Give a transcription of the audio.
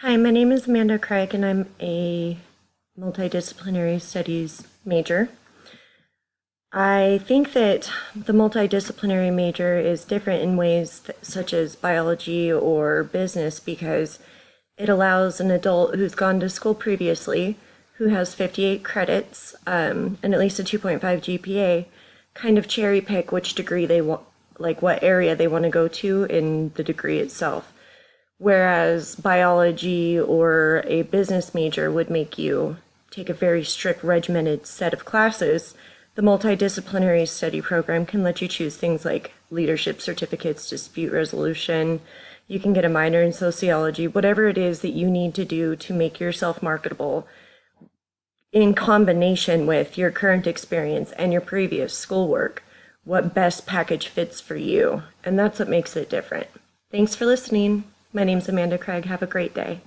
Hi, my name is Amanda Craig, and I'm a multidisciplinary studies major. I think that the multidisciplinary major is different in ways such as biology or business because it allows an adult who's gone to school previously, who has 58 credits and at least a 2.5 GPA, kind of cherry pick which degree they want, like what area they want to go to in the degree itself. Whereas biology or a business major would make you take a very strict regimented set of classes, the multidisciplinary study program can let you choose things like leadership certificates, dispute resolution. You can get a minor in sociology, whatever it is that you need to do to make yourself marketable in combination with your current experience and your previous schoolwork. What best package fits for you? And that's what makes it different. Thanks for listening. My name's Amanda Craig. Have a great day.